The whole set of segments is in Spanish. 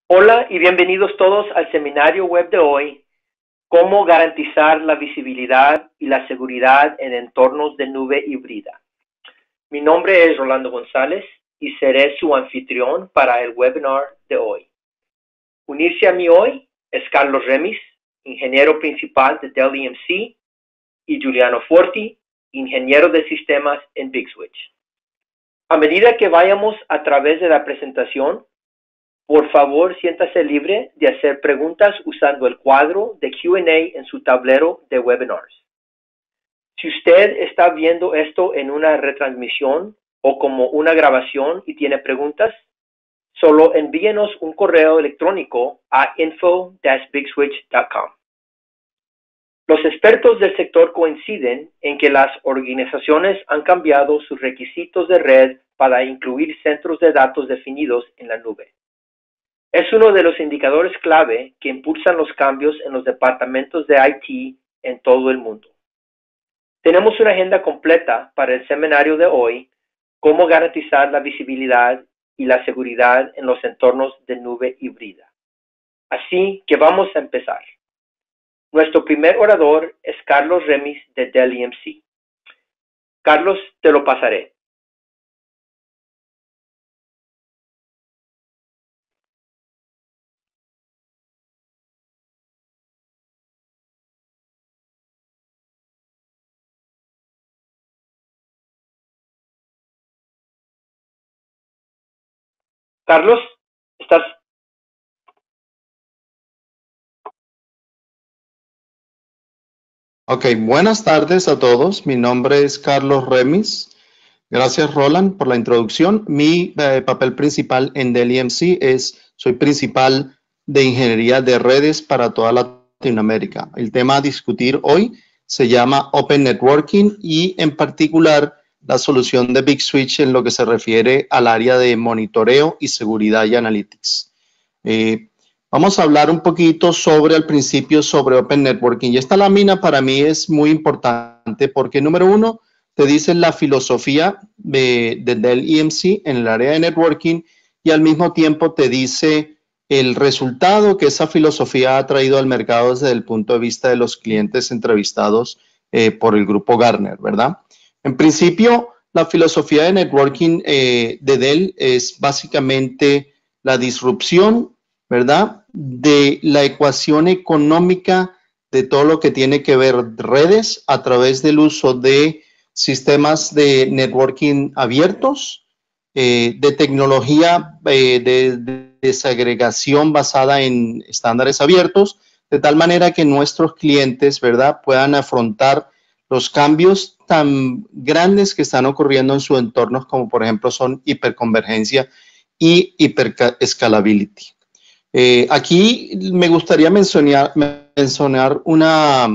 Hola y bienvenidos todos al seminario web de hoy, cómo garantizar la visibilidad y la seguridad en entornos de nube híbrida. Mi nombre es Rolando González y seré su anfitrión para el webinar de hoy. Unirse a mí hoy es Carlos Remis, ingeniero principal de Dell EMC, y Giuliano Forti, ingeniero de sistemas en Big Switch. A medida que vayamos a través de la presentación, por favor, siéntase libre de hacer preguntas usando el cuadro de Q&A en su tablero de webinars. Si usted está viendo esto en una retransmisión o como una grabación y tiene preguntas, solo envíenos un correo electrónico a info-bigswitch.com. Los expertos del sector coinciden en que las organizaciones han cambiado sus requisitos de red para incluir centros de datos definidos en la nube. Es uno de los indicadores clave que impulsan los cambios en los departamentos de IT en todo el mundo. Tenemos una agenda completa para el seminario de hoy, cómo garantizar la visibilidad y la seguridad en los entornos de nube híbrida. Así que vamos a empezar. Nuestro primer orador es Carlos Remis de Dell EMC. Carlos, te lo pasaré. Carlos, ¿estás? Ok, buenas tardes a todos. Mi nombre es Carlos Remis. Gracias, Roland, por la introducción. Mi papel principal en Dell EMC soy principal de ingeniería de redes para toda Latinoamérica. El tema a discutir hoy se llama Open Networking y en particular la solución de Big Switch en lo que se refiere al área de monitoreo y seguridad y analytics. Vamos a hablar un poquito al principio sobre Open Networking. Y esta lámina para mí es muy importante porque, número uno, te dice la filosofía de Dell EMC en el área de networking y al mismo tiempo te dice el resultado que esa filosofía ha traído al mercado desde el punto de vista de los clientes entrevistados por el grupo Gartner, ¿verdad? En principio, la filosofía de networking de Dell es básicamente la disrupción, ¿verdad?, de la ecuación económica de todo lo que tiene que ver redes a través del uso de sistemas de networking abiertos, de tecnología de desagregación basada en estándares abiertos, de tal manera que nuestros clientes, ¿verdad?, puedan afrontar los cambios tan grandes que están ocurriendo en sus entornos, como por ejemplo son hiperconvergencia y hiperescalability. Aquí me gustaría mencionar una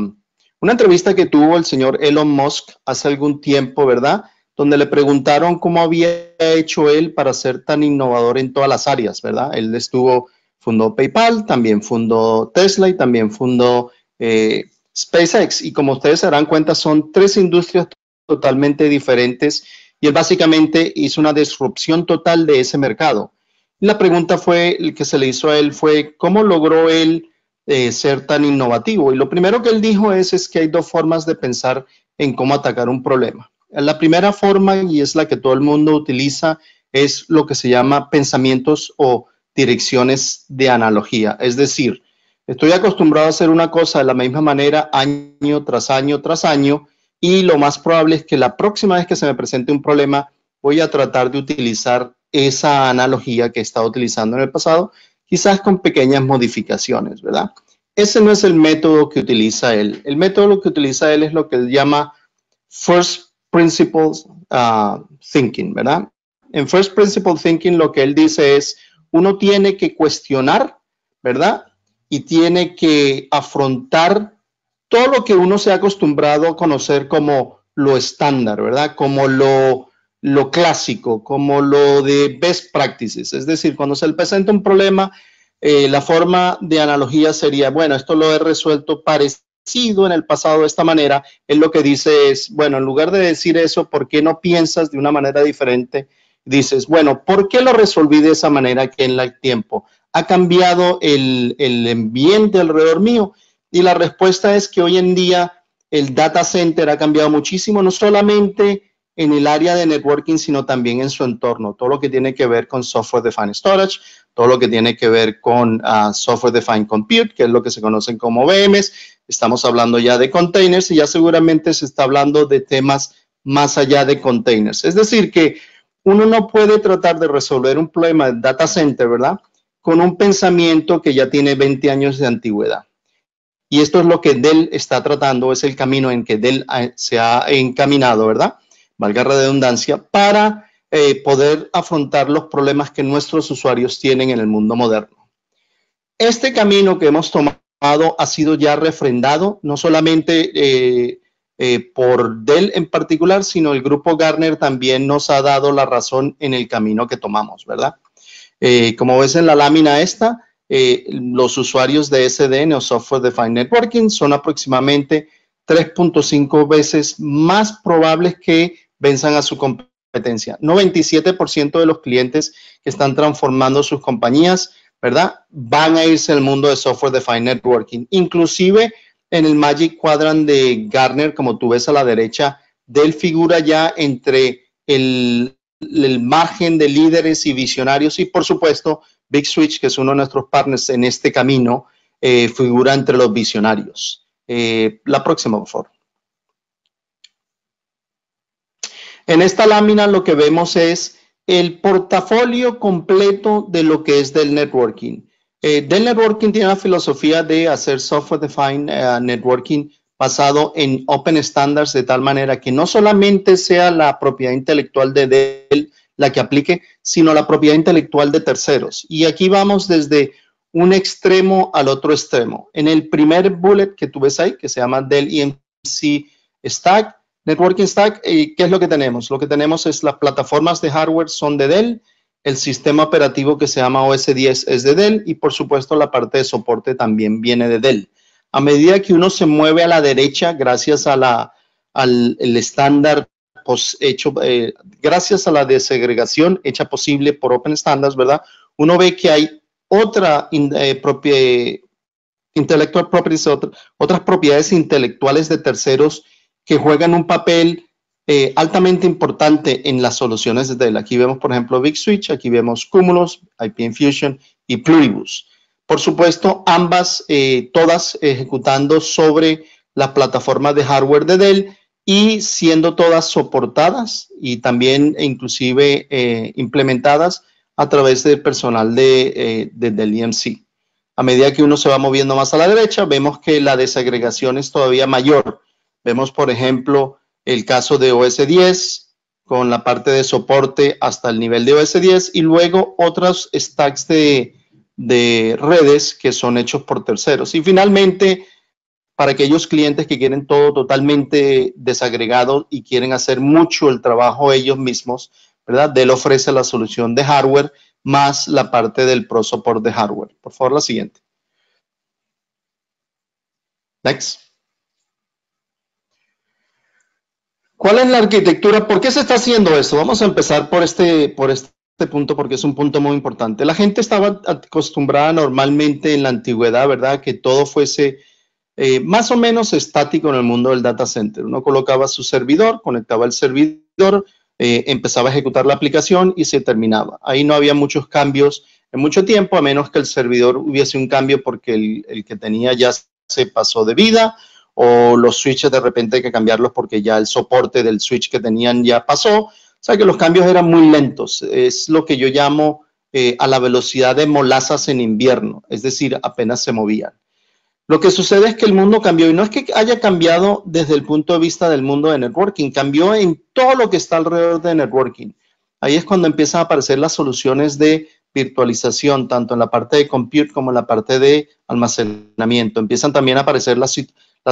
entrevista que tuvo el señor Elon Musk hace algún tiempo, ¿verdad?, donde le preguntaron cómo había hecho él para ser tan innovador en todas las áreas, ¿verdad? Él fundó PayPal, también fundó Tesla y también fundó SpaceX. Y como ustedes se darán cuenta, son tres industrias totalmente diferentes y él básicamente hizo una disrupción total de ese mercado. La pregunta que se le hizo a él fue, ¿cómo logró él ser tan innovativo? Y lo primero que él dijo es que hay dos formas de pensar en cómo atacar un problema. La primera forma, y es la que todo el mundo utiliza, es lo que se llama pensamientos o direcciones de analogía. Es decir, estoy acostumbrado a hacer una cosa de la misma manera año tras año tras año, y lo más probable es que la próxima vez que se me presente un problema voy a tratar de utilizar esa analogía que he estado utilizando en el pasado, quizás con pequeñas modificaciones, ¿verdad? Ese no es el método que utiliza él. El método que utiliza él es lo que él llama First Principles Thinking, ¿verdad? En First Principle Thinking lo que él dice es, uno tiene que cuestionar, ¿verdad?, y tiene que afrontar todo lo que uno se ha acostumbrado a conocer como lo estándar, ¿verdad?, como lo clásico, como lo de best practices. Es decir, cuando se le presenta un problema, la forma de analogía sería, bueno, esto lo he resuelto parecido en el pasado de esta manera. Él lo que dice es, bueno, en lugar de decir eso, ¿por qué no piensas de una manera diferente? Dices, bueno, ¿por qué lo resolví de esa manera que en el tiempo? ¿Ha cambiado el ambiente alrededor mío? Y la respuesta es que hoy en día el data center ha cambiado muchísimo, no solamente en el área de networking, sino también en su entorno. Todo lo que tiene que ver con Software Defined Storage, todo lo que tiene que ver con Software Defined Compute, que es lo que se conocen como VMs. Estamos hablando ya de containers y ya seguramente se está hablando de temas más allá de containers. Es decir, que uno no puede tratar de resolver un problema de data center, ¿verdad?, con un pensamiento que ya tiene 20 años de antigüedad. Y esto es lo que Dell está tratando, es el camino en que Dell se ha encaminado, ¿verdad?, valga la redundancia, para poder afrontar los problemas que nuestros usuarios tienen en el mundo moderno. Este camino que hemos tomado ha sido ya refrendado, no solamente por Dell en particular, sino el grupo Gartner también nos ha dado la razón en el camino que tomamos, ¿verdad? Como ves en la lámina esta, los usuarios de SDN o Software Defined Networking son aproximadamente 3.5 veces más probables que venzan a su competencia. 97% de los clientes que están transformando sus compañías, ¿verdad?, van a irse al mundo de Software Defined Networking. Inclusive en el Magic Quadrant de Gartner, como tú ves a la derecha, Dell figura ya entre el margen de líderes y visionarios, y por supuesto Big Switch, que es uno de nuestros partners en este camino, figura entre los visionarios. La próxima, por favor. En esta lámina lo que vemos es el portafolio completo de lo que es Dell Networking. Dell Networking tiene la filosofía de hacer Software Defined Networking basado en Open Standards, de tal manera que no solamente sea la propiedad intelectual de Dell la que aplique, sino la propiedad intelectual de terceros. Y aquí vamos desde un extremo al otro extremo. En el primer bullet que tú ves ahí, que se llama Dell EMC Stack, Networking Stack, ¿qué es lo que tenemos? Lo que tenemos es las plataformas de hardware son de Dell, el sistema operativo que se llama OS 10 es de Dell y por supuesto la parte de soporte también viene de Dell. A medida que uno se mueve a la derecha, gracias a al estándar hecho, gracias a la desegregación hecha posible por Open Standards, ¿verdad?, uno ve que hay otra intellectual properties, otras propiedades intelectuales de terceros que juegan un papel altamente importante en las soluciones de Dell. Aquí vemos, por ejemplo, Big Switch, aquí vemos Cumulus, IP Fusion y Pluribus. Por supuesto, ambas, todas ejecutando sobre la plataforma de hardware de Dell y siendo todas soportadas y también inclusive implementadas a través del personal de Dell EMC. A medida que uno se va moviendo más a la derecha, vemos que la desagregación es todavía mayor. Vemos, por ejemplo, el caso de OS 10 con la parte de soporte hasta el nivel de OS 10 y luego otros stacks de redes que son hechos por terceros. Y finalmente, para aquellos clientes que quieren todo totalmente desagregado y quieren hacer mucho el trabajo ellos mismos, ¿verdad?, Dell ofrece la solución de hardware más la parte del Pro Support de hardware. Por favor, la siguiente. Next. ¿Cuál es la arquitectura? ¿Por qué se está haciendo esto? Vamos a empezar por este punto porque es un punto muy importante. La gente estaba acostumbrada normalmente en la antigüedad, ¿verdad?, que todo fuese más o menos estático en el mundo del data center. Uno colocaba su servidor, conectaba el servidor, empezaba a ejecutar la aplicación y se terminaba. Ahí no había muchos cambios en mucho tiempo, a menos que el servidor hubiese un cambio porque el que tenía ya se pasó de vida, o los switches de repente hay que cambiarlos porque ya el soporte del switch que tenían ya pasó. O sea que los cambios eran muy lentos. Es lo que yo llamo a la velocidad de molazas en invierno, es decir, apenas se movían. Lo que sucede es que el mundo cambió y no es que haya cambiado desde el punto de vista del mundo de networking, cambió en todo lo que está alrededor de networking. Ahí es cuando empiezan a aparecer las soluciones de virtualización, tanto en la parte de compute como en la parte de almacenamiento. Empiezan también a aparecer las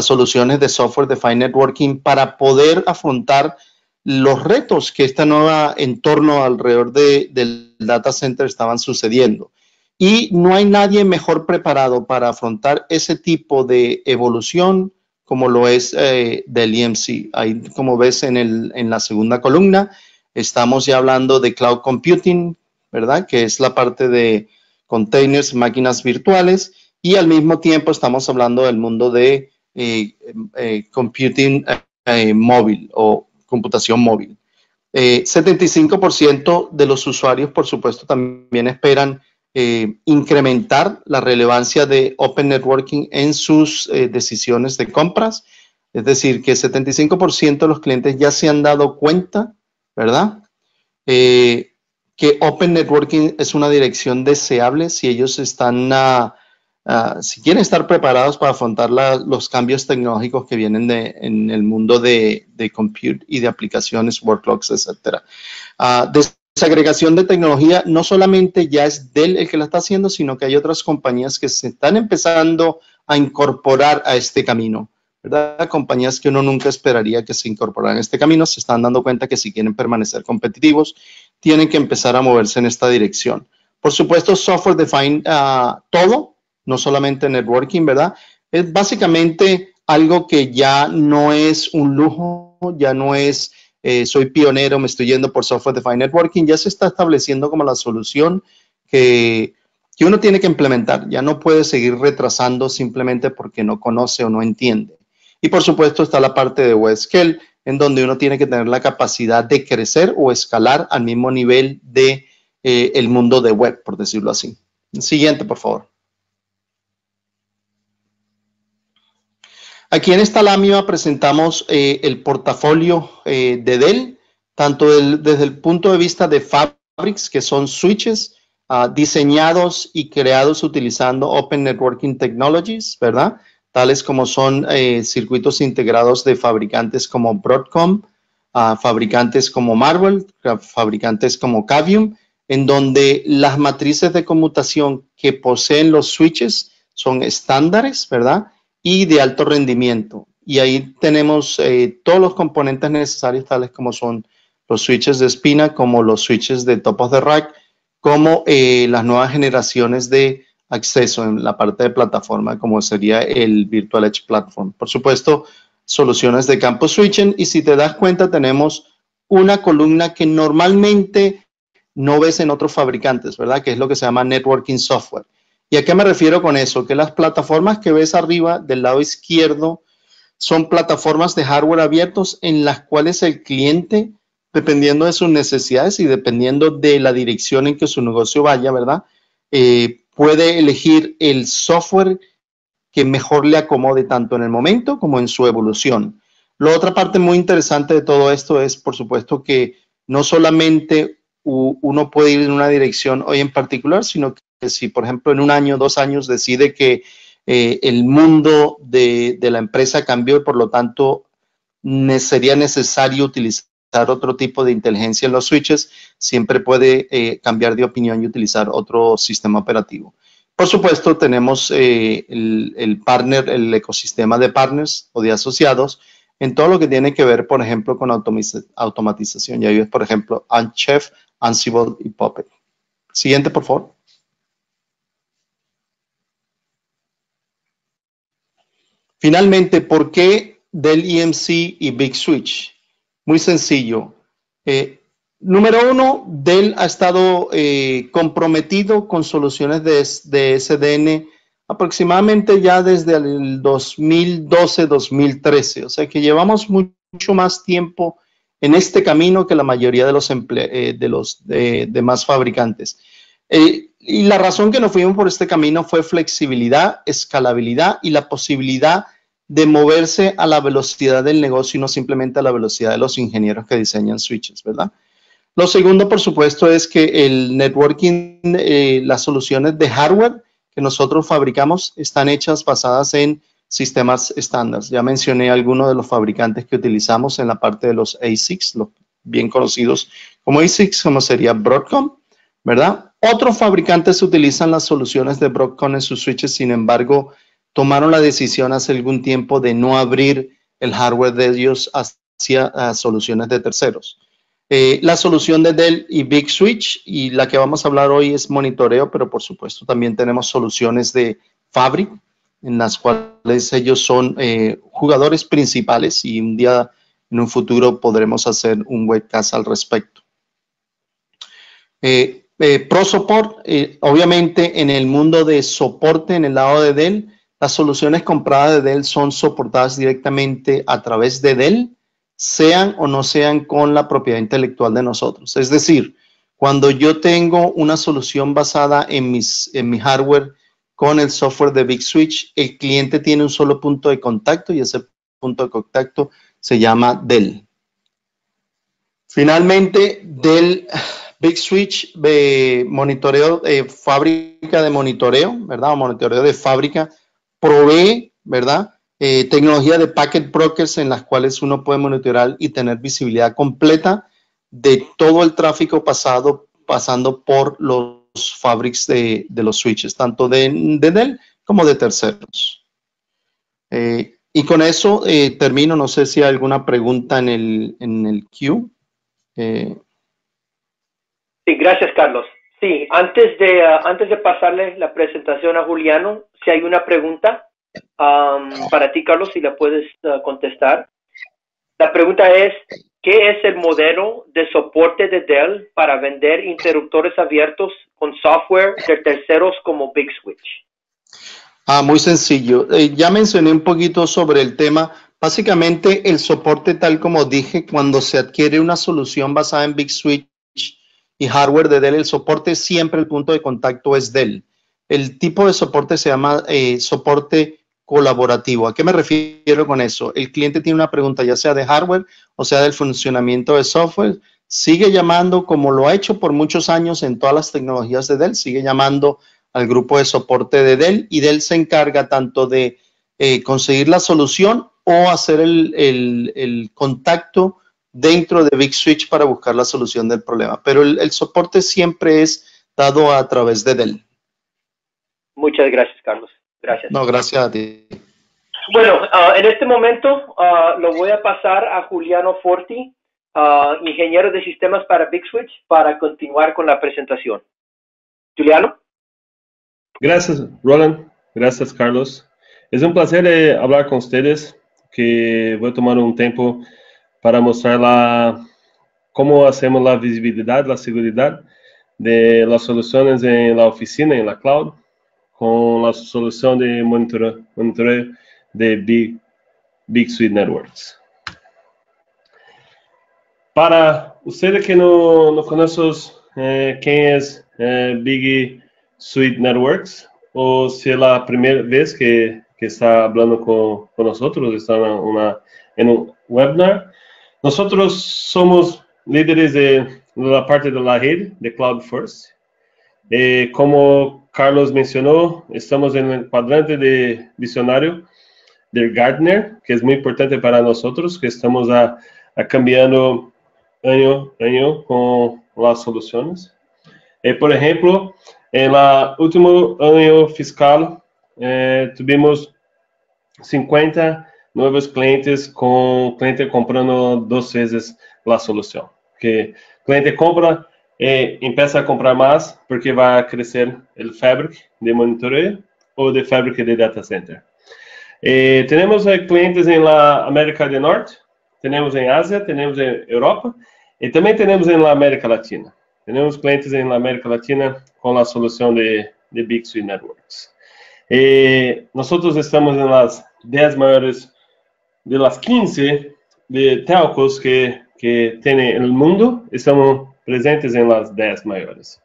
soluciones de Software Defined Networking para poder afrontar los retos que este nuevo entorno alrededor del data center estaban sucediendo. Y no hay nadie mejor preparado para afrontar ese tipo de evolución como lo es del EMC. Ahí, como ves en la segunda columna, estamos ya hablando de Cloud Computing, ¿verdad?, que es la parte de containers, máquinas virtuales, y al mismo tiempo estamos hablando del mundo de computing móvil o computación móvil. 75% de los usuarios, por supuesto, también esperan incrementar la relevancia de Open Networking en sus decisiones de compras. Es decir, que 75% de los clientes ya se han dado cuenta, ¿verdad? Que Open Networking es una dirección deseable si ellos están, si quieren estar preparados para afrontar los cambios tecnológicos que vienen en el mundo de compute y de aplicaciones, workloads, etc. Desagregación de tecnología no solamente ya es Dell el que la está haciendo, sino que hay otras compañías que se están empezando a incorporar a este camino, ¿verdad? Compañías que uno nunca esperaría que se incorporaran a este camino se están dando cuenta que si quieren permanecer competitivos, tienen que empezar a moverse en esta dirección. Por supuesto, software defined todo, no solamente networking, ¿verdad? Es básicamente algo que ya no es un lujo, ya no es soy pionero, me estoy yendo por software defined networking, ya se está estableciendo como la solución que uno tiene que implementar. Ya no puede seguir retrasando simplemente porque no conoce o no entiende. Y por supuesto está la parte de web scale, en donde uno tiene que tener la capacidad de crecer o escalar al mismo nivel de el mundo de web, por decirlo así. Siguiente, por favor. Aquí en esta lámina presentamos el portafolio de Dell, tanto desde el punto de vista de fabrics, que son switches diseñados y creados utilizando Open Networking Technologies, ¿verdad? Tales como son circuitos integrados de fabricantes como Broadcom, fabricantes como Marvell, fabricantes como Cavium, en donde las matrices de conmutación que poseen los switches son estándares, ¿verdad? Y de alto rendimiento. Y ahí tenemos todos los componentes necesarios, tales como son los switches de espina, como los switches de top of the rack, como las nuevas generaciones de acceso en la parte de plataforma, como sería el Virtual Edge Platform. Por supuesto, soluciones de campus switching, y si te das cuenta, tenemos una columna que normalmente no ves en otros fabricantes, ¿verdad? Que es lo que se llama networking software. ¿Y a qué me refiero con eso? Que las plataformas que ves arriba del lado izquierdo son plataformas de hardware abiertos en las cuales el cliente, dependiendo de sus necesidades y dependiendo de la dirección en que su negocio vaya, ¿verdad? Puede elegir el software que mejor le acomode tanto en el momento como en su evolución. La otra parte muy interesante de todo esto es, por supuesto, que no solamente uno puede ir en una dirección hoy en particular, sino que si, por ejemplo, en un año, 2 años decide que el mundo de la empresa cambió y por lo tanto sería necesario utilizar otro tipo de inteligencia en los switches, siempre puede cambiar de opinión y utilizar otro sistema operativo. Por supuesto, tenemos el partner, el ecosistema de partners o de asociados en todo lo que tiene que ver, por ejemplo, con automatización. Y ahí ves, por ejemplo, Chef, Ansible y Puppet. Siguiente, por favor. Finalmente, ¿por qué Dell EMC y Big Switch? Muy sencillo. Número uno, Dell ha estado comprometido con soluciones de SDN aproximadamente ya desde el 2012-2013. O sea que llevamos mucho más tiempo en este camino que la mayoría de los demás fabricantes. Y la razón que nos fuimos por este camino fue flexibilidad, escalabilidad y la posibilidad de moverse a la velocidad del negocio y no simplemente a la velocidad de los ingenieros que diseñan switches, ¿verdad? Lo segundo, por supuesto, es que el networking, las soluciones de hardware que nosotros fabricamos están hechas basadas en sistemas estándares. Ya mencioné algunos de los fabricantes que utilizamos en la parte de los ASICs, los bien conocidos como ASICs, como sería Broadcom, ¿verdad? Otros fabricantes utilizan las soluciones de Broadcom en sus switches, sin embargo, tomaron la decisión hace algún tiempo de no abrir el hardware de ellos hacia soluciones de terceros. La solución de Dell y Big Switch, y la que vamos a hablar hoy es monitoreo, pero por supuesto también tenemos soluciones de Fabric, en las cuales ellos son jugadores principales, y un día en un futuro podremos hacer un webcast al respecto. Pro Support, obviamente en el mundo de soporte en el lado de Dell, las soluciones compradas de Dell son soportadas directamente a través de Dell, sean o no sean con la propiedad intelectual de nosotros. Es decir, cuando yo tengo una solución basada en mi hardware con el software de Big Switch, el cliente tiene un solo punto de contacto y ese punto de contacto se llama Dell. Finalmente, Dell Big Switch monitoreo, fábrica de monitoreo, ¿verdad? O monitoreo de fábrica, provee, ¿verdad? Tecnología de packet brokers en las cuales uno puede monitorear y tener visibilidad completa de todo el tráfico pasando por los fabrics de los switches, tanto de Dell como de terceros. Y con eso termino. No sé si hay alguna pregunta en el queue. Sí, gracias, Carlos. Sí, antes de pasarle la presentación a Juliano, si hay una pregunta para ti, Carlos, si la puedes contestar. La pregunta es, ¿qué es el modelo de soporte de Dell para vender interruptores abiertos con software de terceros como Big Switch? Muy sencillo. Ya mencioné un poquito sobre el tema. Básicamente, el soporte, tal como dije, cuando se adquiere una solución basada en Big Switch y hardware de Dell, el soporte siempre, el punto de contacto es Dell. El tipo de soporte se llama soporte colaborativo. ¿A qué me refiero con eso? El cliente tiene una pregunta, ya sea de hardware o sea del funcionamiento de software, sigue llamando, como lo ha hecho por muchos años en todas las tecnologías de Dell, sigue llamando al grupo de soporte de Dell, y Dell se encarga tanto de conseguir la solución o hacer el contacto dentro de Big Switch para buscar la solución del problema. Pero el soporte siempre es dado a través de Dell. Muchas gracias, Carlos. Gracias. No, gracias a ti. Bueno, en este momento lo voy a pasar a Juliano Forti, ingeniero de sistemas para Big Switch, para continuar con la presentación. Juliano. Gracias, Roland. Gracias, Carlos. Es un placer hablar con ustedes, que voy a tomar un tiempo para mostrar cómo hacemos la visibilidad, la seguridad de las soluciones en la oficina, en la cloud, con la solución de monitoreo de Big Switch Networks. Para ustedes que no conocen quién es Big Switch Networks, o si es la primera vez que está hablando con nosotros, está en un webinar. Nosotros somos líderes de la parte de la red de Cloud First. Como Carlos mencionó, estamos en el cuadrante de visionario del Gartner, que es muy importante para nosotros, que estamos cambiando año a año con las soluciones. Por ejemplo, en el último año fiscal, tuvimos 50 nuevos clientes, con cliente comprando 2 veces la solución. Que cliente compra, empieza a comprar más porque va a crecer el fabric de monitoreo o de fabric de data center. Tenemos clientes en la América del Norte, tenemos en Asia, tenemos en Europa y también tenemos en la América Latina. Tenemos clientes en la América Latina con la solución de Big Switch Networks. Nosotros estamos en las 10 mayores de las 15 de telcos que tiene el mundo. Estamos presentes en las 10 mayores.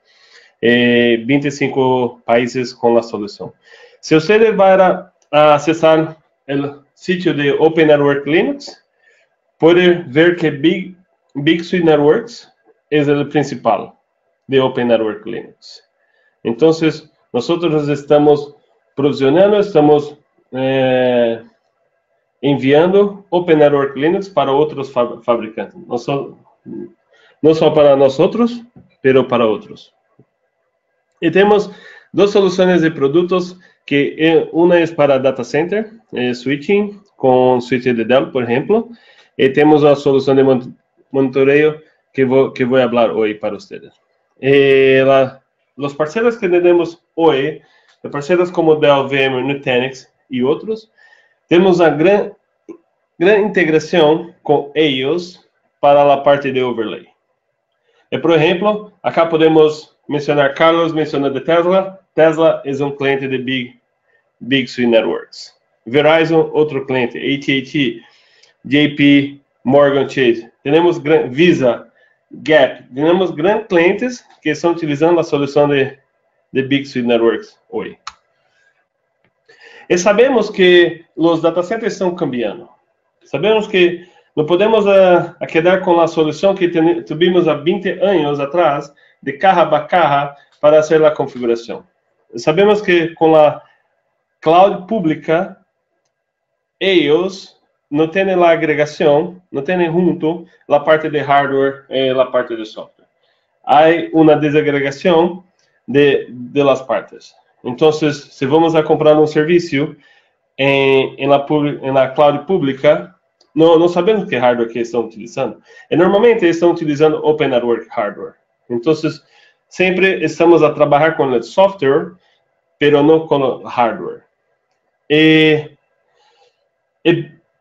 25 países con la solución. Si ustedes van a accesar el sitio de Open Network Linux, pueden ver que Big Switch Networks es el principal de Open Network Linux. Entonces, nosotros estamos provisionando, estamos enviando Open Network Linux para otros fabricantes. No solo para nosotros, pero para otros. Y tenemos 2 soluciones de productos, que una es para data center, switching, con switch de Dell, por ejemplo. Y tenemos la solución de monitoreo que voy a hablar hoy para ustedes. Los parceros que tenemos hoy, parceros como Dell, VMware, Nutanix y otros, tenemos una gran integración con ellos para la parte de overlay. Por ejemplo, acá podemos mencionar Carlos, mencionou de Tesla. Tesla é um cliente de Big Sweet Networks. Verizon, outro cliente. AT&T, JP Morgan Chase. Temos Visa, Gap. Temos grandes clientes que estão utilizando a solução de Big Sweet Networks hoje. E sabemos que os data centers estão cambiando. Sabemos que não podemos quedar com a solução que tivemos há 20 anos atrás, de caja a caja, para fazer a configuração. Sabemos que com a cloud pública, eles não têm a agregação, não têm junto a parte de hardware e a parte de software. Há uma desagregação de las partes. Então, se vamos a comprar um serviço em la cloud pública, não sabemos que hardware que estão utilizando. E normalmente estão utilizando Open Network hardware. Então, sempre estamos a trabalhar com o software, pero não com o hardware. E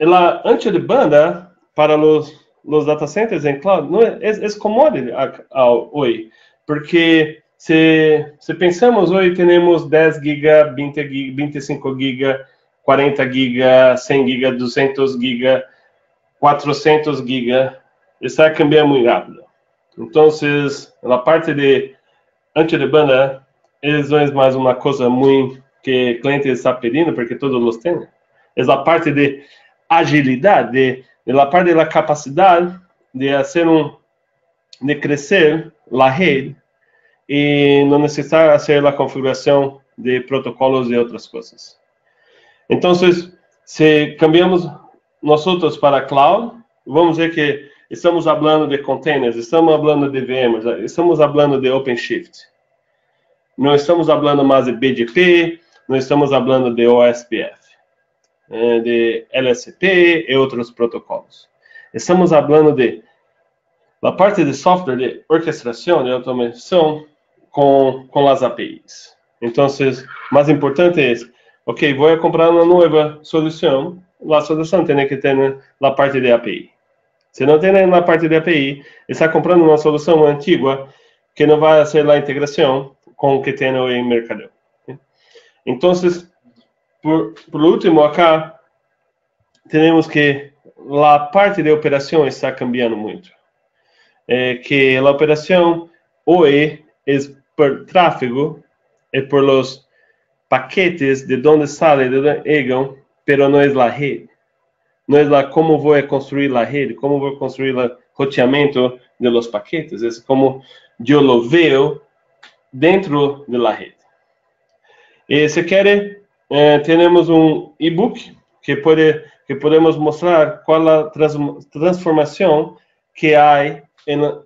a ancho de banda para os data centers em cloud não é commodity hoje, porque se pensamos hoje, temos 10 GB, 20 GB, 25 GB, 40 GB, 100 GB, 200 GB, 400 GB, está cambiando muito rápido. Então, a parte de ancho de banda é mais uma coisa muito que o cliente está pedindo, porque todos os têm. É a parte de agilidade, a parte da capacidade de de crescer a rede e não necessitar fazer a configuração de protocolos e outras coisas. Então, se cambiamos nós para cloud, vamos ver que estamos falando de containers, estamos falando de VMs, estamos falando de OpenShift. Não estamos falando mais de BGP, não estamos falando de OSPF, de LSP e outros protocolos. Estamos falando de a parte de software de orquestração, de automação com as APIs. Então, mais importante é, ok, vou comprar uma nova solução, a solução tem que ter a parte de API. Se não tem a parte de API, está comprando uma solução antiga que não vai fazer a integração com o que tem no mercado. Então, por último, acá, temos que a parte de operação está cambiando muito. Que a operação hoje é por tráfego, é por los paquetes de onde sale, de onde llegan, pero não é a rede. Não é como vou construir a rede, como vou construir o roteamento de los paquetes, é como eu lo veo dentro de la rede. E se quer, temos um e-book que podemos mostrar qual a transformação que há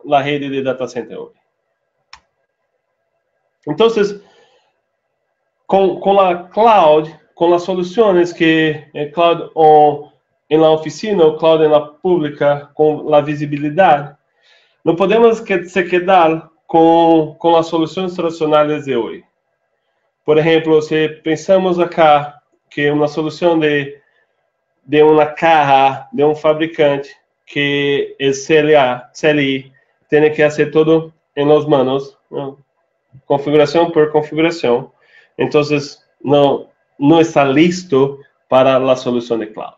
na rede de data center hoje. Então, com a cloud, com as soluções que cloud em la oficina ou cloud em la pública, com a visibilidade, não podemos se quedar com as soluções tradicionais de hoje. Por exemplo, se pensamos acá que uma solução de uma caja de um fabricante que é CLI, tem que fazer tudo em las manos, configuração por configuração. Então, não está listo para a solução de cloud.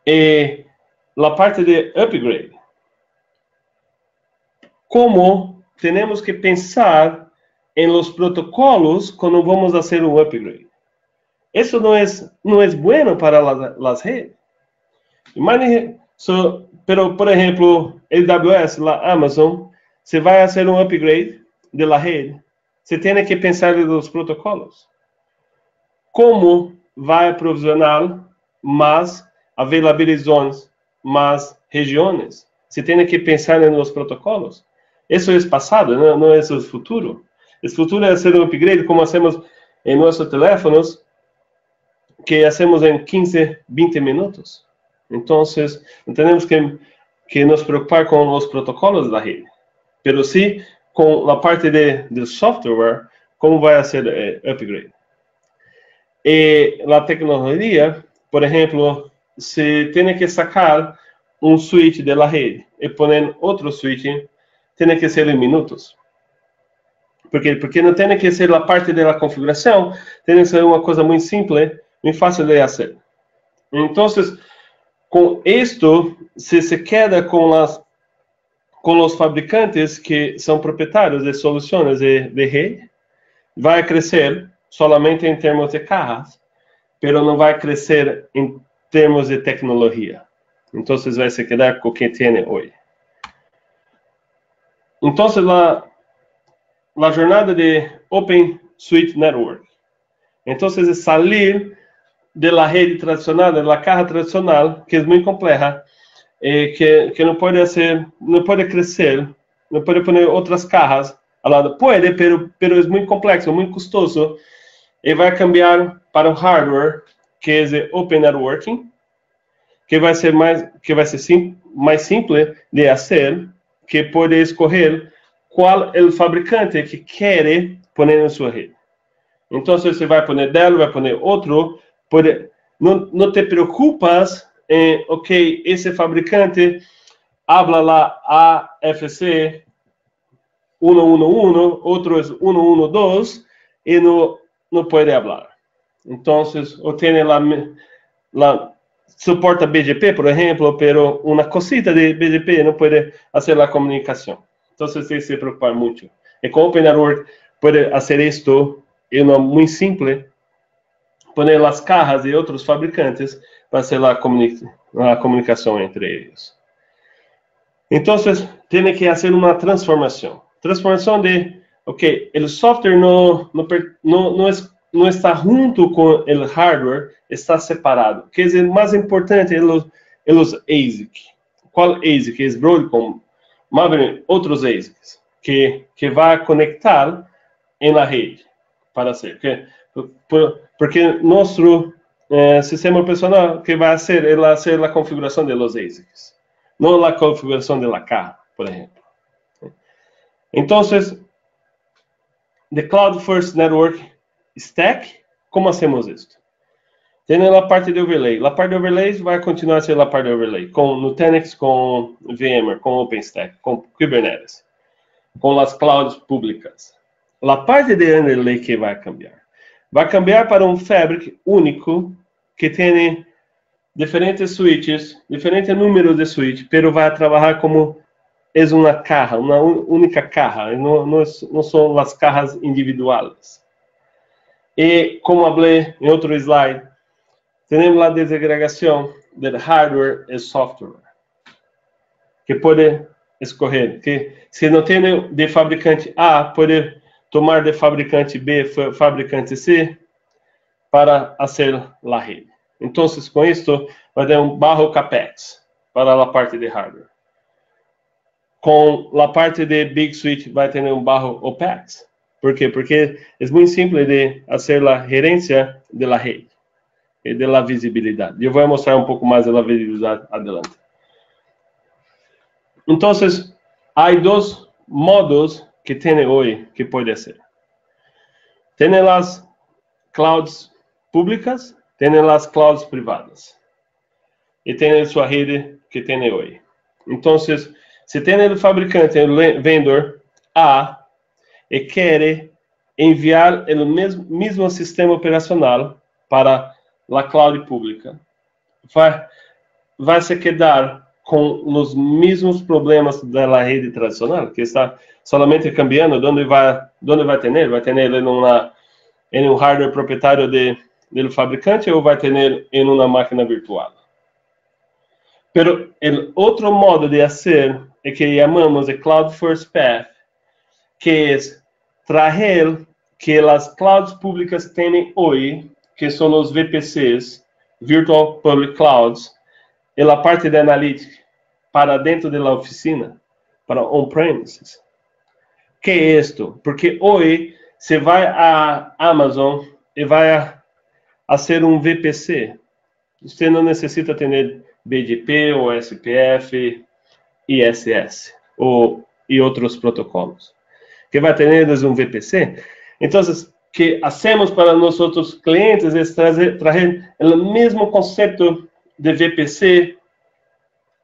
E a parte de upgrade. Como temos que pensar em los protocolos quando vamos fazer o upgrade. Isso não é bueno para as redes. Pero, por exemplo, AWS, a Amazon, se vai fazer um upgrade de la rede, você tem que pensar nos protocolos. Como vai aprovisionar mais availability zones, mais regiões? Você tem que pensar nos protocolos. Isso é passado, não é o futuro. O futuro é ser um upgrade, como hacemos em nossos teléfonos, que hacemos em 15, 20 minutos. Então, temos que nos preocupar com os protocolos da rede. Pero sim, com a parte de software, como vai ser upgrade. E a tecnologia, por exemplo, se tem que sacar um switch da rede e pôr outro switch, tem que ser em minutos. Porque não tem que ser a parte da configuração, tem que ser uma coisa muito simples, muito fácil de fazer. Então, com isto, se queda com os fabricantes que são proprietários de soluções de rede, vai crescer solamente em termos de cajas, pero não vai crescer em termos de tecnologia. Então, vai se quedar com o que tem hoje. Então, a jornada de Open Suite Network. Então, é sair da rede tradicional, da caja tradicional, que é muito complexa, que não pode crescer, não pode pôr outras cajas ao lado. Pode, pero é muito complexo, muito custoso, e vai cambiar para o hardware, que é Open Networking, que vai ser mais simples de fazer, que pode escolher qual é o fabricante que quer pôr em sua rede. Então, você vai pôr Dell, vai pôr outro, não te preocupas em, ok, esse fabricante habla lá AFC 111, outro é 112, e não pode falar. Então, ou tem lá suporta BGP, por exemplo, pero uma cosita de BGP não pode fazer a comunicação. Então, tem que se preocupar muito. E com Open Network pode fazer isto de uma muito simples, poner as cajas de outros fabricantes para fazer a comunicação entre eles. Então, tem que fazer uma transformação. Transformação de, ok, o software não está junto com o hardware, está separado. O que é mais importante é os ASIC. Qual ASIC? É Broadcom, Maverick, outros ASICs, que vai conectar na rede para ser. Porque nosso sistema operacional que vai ser a configuração de los ASICs, não a configuração de la caja, por exemplo. Então, the Cloud First Network Stack, como hacemos isto? Tem a parte de overlay. A parte de overlays vai continuar a ser a parte de overlay, com Nutanix, com VMware, com OpenStack, com Kubernetes, com as clouds públicas. A parte de underlay que vai cambiar. Vai cambiar para um fabric único que tem diferentes switches, diferentes números de switch, pero vai trabalhar como é uma caja, uma única caja, não são as cajas individuais. E, como falei em outro slide, temos a desagregação de hardware e software, que pode escolher, que se não tem de fabricante A, pode tomar de fabricante B, fabricante C, para fazer a rede. Então, com isso, vai ter um baixo capex para a parte de hardware. Com a parte de Big Switch, vai ter um baixo OPEX. Por quê? Porque é muito simples de fazer a gerência da rede e da visibilidade. Eu vou mostrar um pouco mais da visibilidade adelante. Então, há dois modos que tem hoje que pode ser. Tem as clouds públicas, tem as clouds privadas. E tem a sua rede que tem hoje. Então, se tem o fabricante, o vendedor A, e quer enviar o mesmo sistema operacional para a cloud pública, vai se quedar com os mesmos problemas da rede tradicional, que está solamente cambiando onde vai ter. Vai ter em um hardware proprietário do fabricante ou vai ter em uma máquina virtual. Pero o outro modo de fazer é que chamamos de Cloud First Path, que é trazer que as clouds públicas têm hoje, que são os VPCs, Virtual Public Clouds, e a parte de analytics para dentro da oficina, para on-premises. Que é isto? Porque hoje você vai à Amazon e vai fazer um VPC. Você não necessita ter BGP ou SPF, ISS e outros protocolos. Que vai ter um VPC. Então, que hacemos para nossos clientes é trazer o mesmo conceito de VPC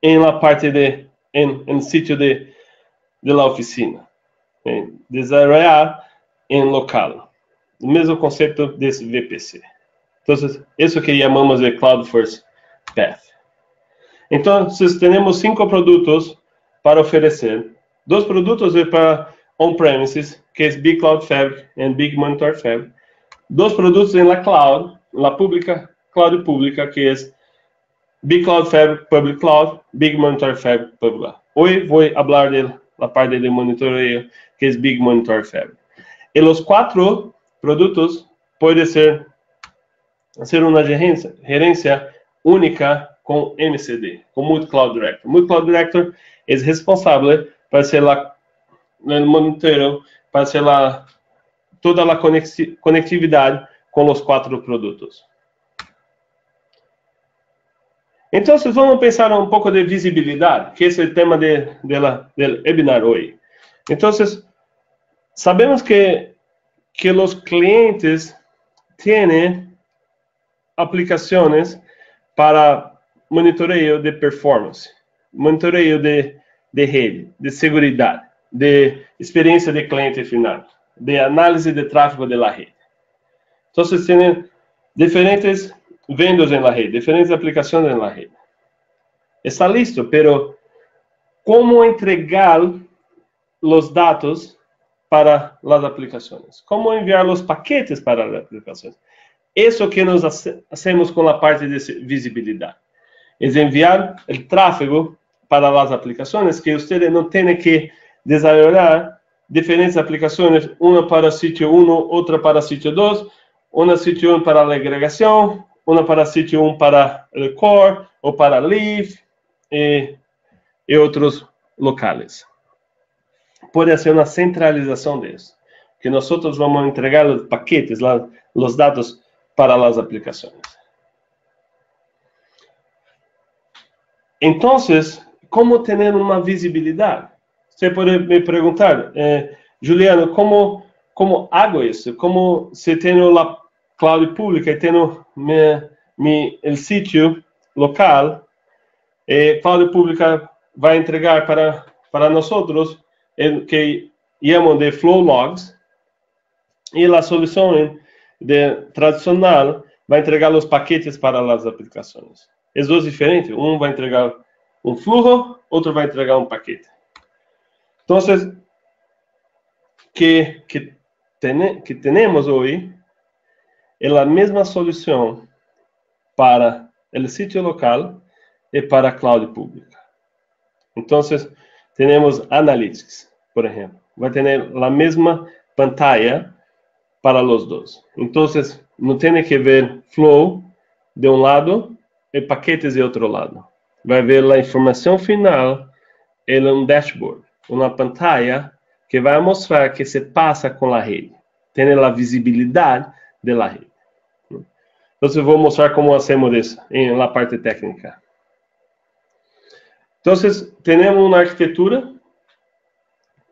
em la parte en sitio de la oficina. Desarrollar en local. O mesmo conceito desse VPC. Então, isso que chamamos de Cloud First Path. Então, temos 5 produtos para oferecer. 2 produtos para on-premises, que é Big Cloud Fabric e Big Monitor Fabric. 2 produtos em la cloud, pública, cloud pública, que é Big Cloud Fabric Public Cloud, Big Monitor Fabric Public Cloud. Hoje vou falar da parte de monitoreio, que é Big Monitor Fabric. E os 4 produtos podem ser uma gerência única com MCD, com Multi-Cloud Director. Multi-Cloud Director é responsável para ser no monitoreo, para ser toda a conectividade com os 4 produtos. Então, vamos pensar um pouco de visibilidade, que esse é o tema do webinar hoje. Então, sabemos que os clientes têm aplicações para monitoreio de performance, monitoreio de rede, de segurança, de experiência de cliente final, de análise de tráfego da rede. Então, tem diferentes vendas na rede, diferentes aplicações na rede. Está listo, pero como entregar os dados para as aplicações? Como enviar os paquetes para as aplicações? Isso que nós hacemos com a parte de visibilidade. É enviar o tráfego para as aplicações, que vocês não têm que desenvolver diferentes aplicações, uma para sítio 1, outra para sítio 2, uma sítio 1 para a agregação, uma para sítio 1 para o core, ou para Leaf, e outros locais. Pode ser uma centralização disso, que nós vamos entregar os paquetes, os dados para as aplicações. Então, como ter uma visibilidade? Você pode me perguntar, Juliano, como hago isso? Como se tenho a cloud pública e tenho o sítio local, cloud pública vai entregar para nós que chamam de flow logs, e a solução tradicional vai entregar os paquetes para as aplicações. É dois diferentes, um vai entregar um fluxo, outro vai entregar um paquete. Então, que temos hoje é a mesma solução para o sítio local e para a cloud pública. Então, temos Analytics, por exemplo. Vai ter a mesma pantalla para os dois. Então, não tem que ver flow de um lado e paquetes de outro lado. Vai ver a informação final em um dashboard, uma pantalla que vai mostrar que se passa com a rede. Tem a visibilidade da rede. Então, vou mostrar como hacemos isso na parte técnica. Então, temos uma arquitetura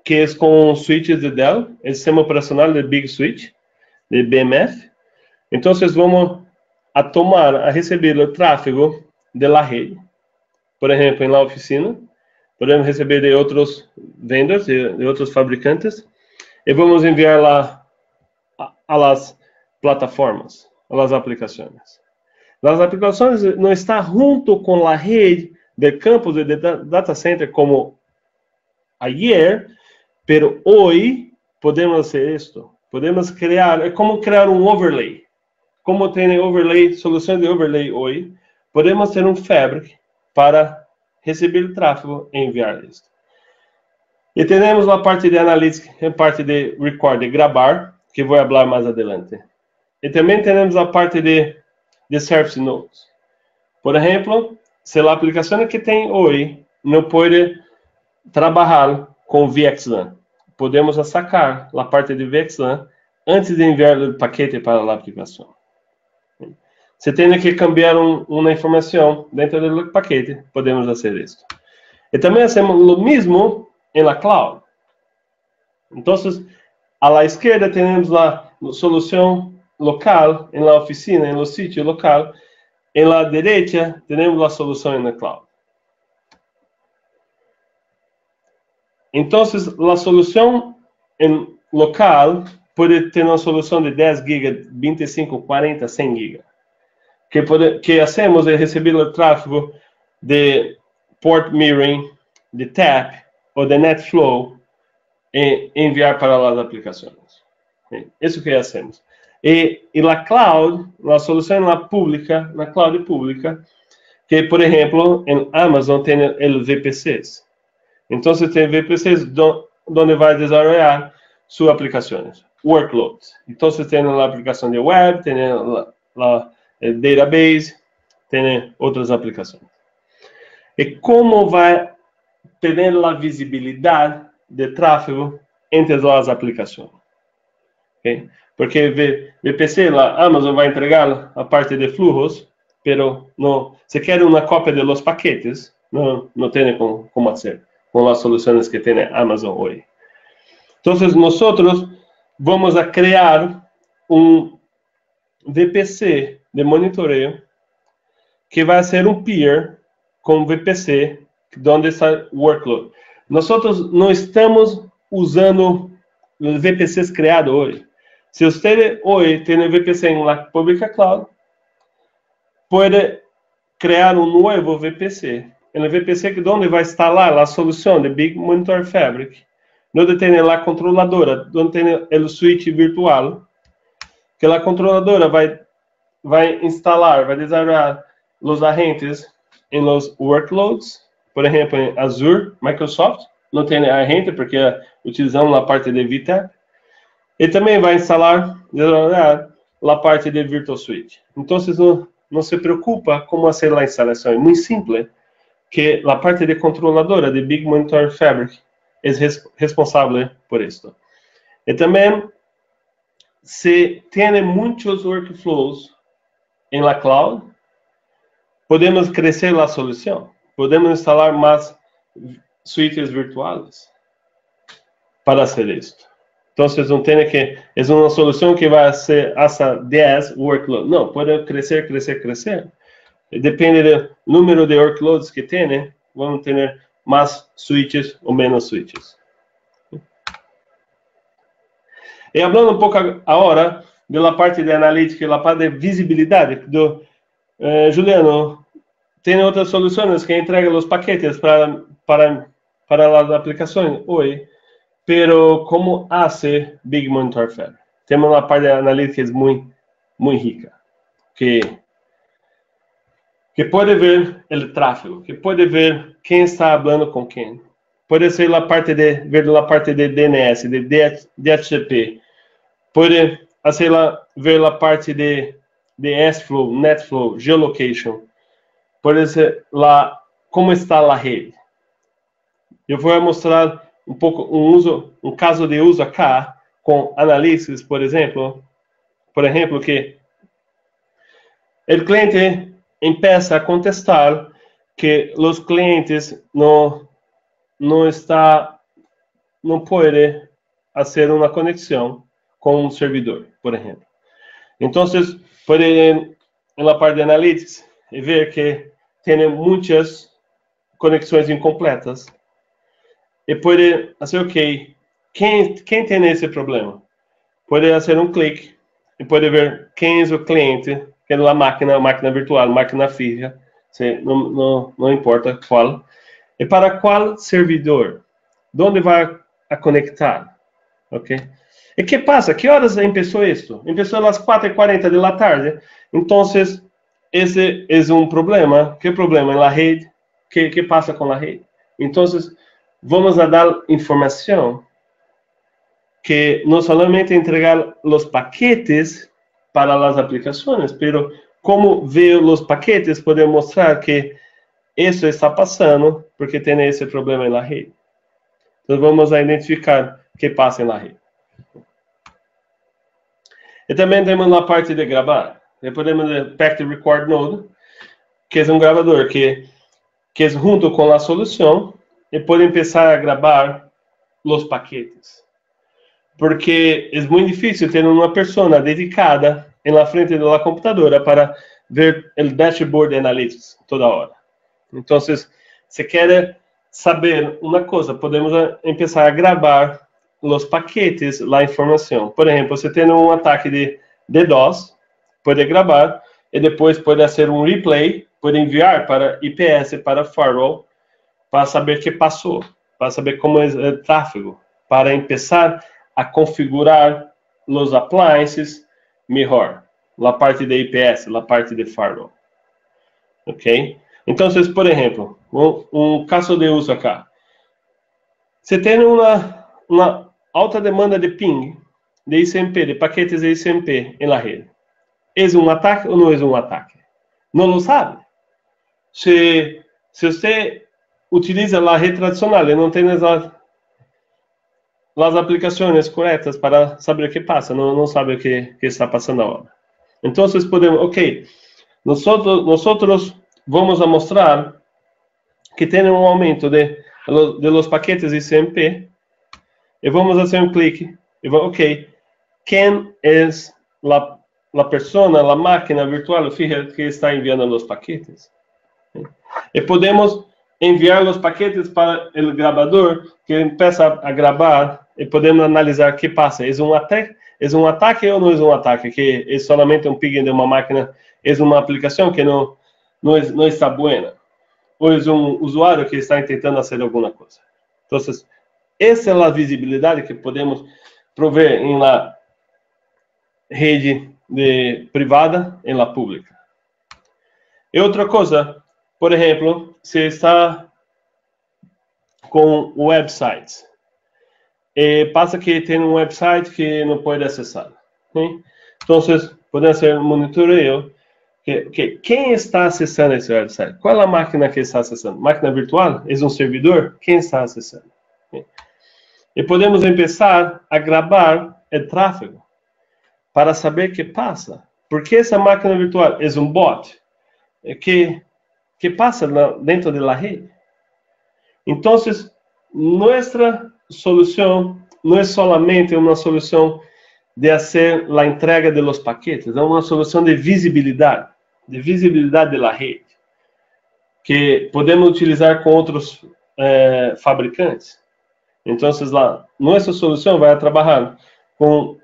que é com switches de Dell, o sistema operacional de Big Switch, de BMF. Então, vamos a receber o tráfego da rede. Por exemplo, na oficina, podemos receber de outros vendors, de outros fabricantes, e vamos enviar lá às plataformas, às aplicações. As aplicações não estão junto com a rede de campos de data center como ayer, pero hoje podemos fazer isto. Podemos criar, é como criar um overlay. Como tem overlay, soluções de overlay hoje, podemos ter um fabric para receber o tráfego e enviar isso. E temos a parte de analytics, a parte de record, de gravar, que vou falar mais adelante. E também temos a parte de service nodes. Por exemplo, se a aplicação que tem hoje não pode trabalhar com VXLAN, podemos sacar a parte de VXLAN antes de enviar o paquete para a aplicação. Se tem que cambiar uma informação dentro do paquete, podemos fazer isso. E também hacemos o mesmo na cloud. Então, à esquerda temos a solução local, na oficina, no sítio local. E à direita temos a solução na cloud. Então, a solução local pode ter uma solução de 10 GB, 25, 40, 100 GB. Que hacemos é receber o tráfego de port mirroring, de TAP ou de NetFlow e enviar para as aplicações. Isso que hacemos. E a cloud, a solução na pública, na cloud pública, que, por exemplo, em Amazon tem os VPCs. Então, tem VPCs onde vai desenvolver suas aplicações, workloads. Então, tem a aplicação de web, tem a database, tem outras aplicações. E como vai ter a visibilidade de tráfego entre as aplicações? Okay? Porque VPC, a Amazon vai entregar a parte de flujos, pero no, se quer uma cópia de los paquetes, não tem como fazer com as soluções que tem a Amazon hoje. Então, nós vamos a criar um VPC de monitoreio que vai ser um peer com VPC, onde está o workload. Nós não estamos usando os VPCs criados hoje. Se você hoje tem um VPC em la Public Cloud, pode criar um novo VPC. No VPC que onde vai instalar a solução de Big Monitor Fabric, onde tem a controladora, onde tem o switch virtual, que a controladora vai instalar, vai desenvolver os agentes em los workloads, por exemplo, em Azure, Microsoft, não tem agente porque utilizamos a parte de VTAP, e também vai instalar a parte de Virtual Switch. Então, não se preocupa como fazer a instalação, é muito simples, que a parte de controladora de Big Monitor Fabric é responsável por isso. E também, se tem muitos workflows em la cloud, podemos crescer a solução, podemos instalar mais suítes virtuais para fazer isso. Então, não tem que é uma solução que vai ser hasta 10 workloads. Não, pode crescer. Depende do número de workloads que tem, vamos ter mais switches ou menos switches. E falando um pouco agora da parte de analítica e da parte de visibilidade, Juliano, tem outras soluções que entregam os paquetes para as aplicações hoje. Pero como hace Big Monitor Fabric? Temos uma parte de analítica muito rica, que pode ver o tráfego, que pode ver quem está falando com quem. Pode ser ver a parte de DNS, de DHCP. Pode ver a parte de S-Flow, NetFlow, Geolocation. Pode ser como está a rede. Eu vou mostrar um pouco um caso de uso acá com Analytics, por exemplo, que o cliente empieza a contestar que os clientes não podem fazer uma conexão com um servidor, por exemplo. Então, pode ir na parte de Analytics e ver que tem muitas conexões incompletas. E pode fazer ok. Quem tem esse problema? Pode fazer um clique e pode ver quem é o cliente, que é a máquina virtual, máquina física, não importa qual. E para qual servidor? Onde vai a conectar? Ok? E que passa? Que horas começou isso? Começou às 4:40 da tarde. Então, esse é um problema. Que problema? Na rede? Que passa com a rede? Então, vamos a dar informação que não somente entregar os paquetes para as aplicações, pero como ver os paquetes, podemos mostrar que isso está passando porque tem esse problema na rede. Então, vamos a identificar o que passa na rede. E também temos a parte de gravar. Podemos ter Packet Record Node, que é um gravador que é junto com a solução, e pode começar a gravar os paquetes. Porque é muito difícil ter uma pessoa dedicada na frente da computadora para ver o dashboard de Analytics toda hora. Então, se quer saber uma coisa, podemos começar a gravar los paquetes la información. Por ejemplo, você tem um ataque de DDoS, pode gravar e depois pode fazer um replay, pode enviar para IPS, para firewall, para saber o que passou, para saber como é o tráfego, para começar a configurar os appliances melhor, a parte de IPS, a parte de firewall. Ok? Então, por exemplo, um caso de uso acá. Você tem uma alta demanda de ping, de ICMP, de paquetes de ICMP em la rede. É um ataque ou não é um ataque? Não lo sabe. Se você utiliza a rede tradicional e não tem as aplicações corretas para saber o que passa, não sabe o que está passando agora. Então, podemos, ok, nós vamos a mostrar que tem um aumento de los paquetes ICMP e vamos fazer um clique e vamos, ok, quem é a pessoa, a máquina virtual fija que está enviando os paquetes? E podemos enviar os paquetes para o gravador que começa a gravar e podemos analisar o que passa. É um ataque ou não é um ataque? Que é somente um ping de uma máquina? É uma aplicação que não está boa? Ou é um usuário que está tentando fazer alguma coisa? Então, essa é a visibilidade que podemos prover em la rede privada e la pública. E outra coisa, por exemplo, se está com websites e passa que tem um website que não pode acessar, né? Então, podemos fazer um monitoreio que quem está acessando esse website? Qual é a máquina que está acessando? Máquina virtual? É um servidor? Quem está acessando? E podemos começar a gravar o tráfego para saber o que passa. Porque essa máquina virtual é um bot que passa dentro da rede. Então, nossa solução não é somente uma solução de fazer a entrega de los paquetes, é uma solução de visibilidade da rede, que podemos utilizar com outros fabricantes. Então, nossa solução vai trabalhar com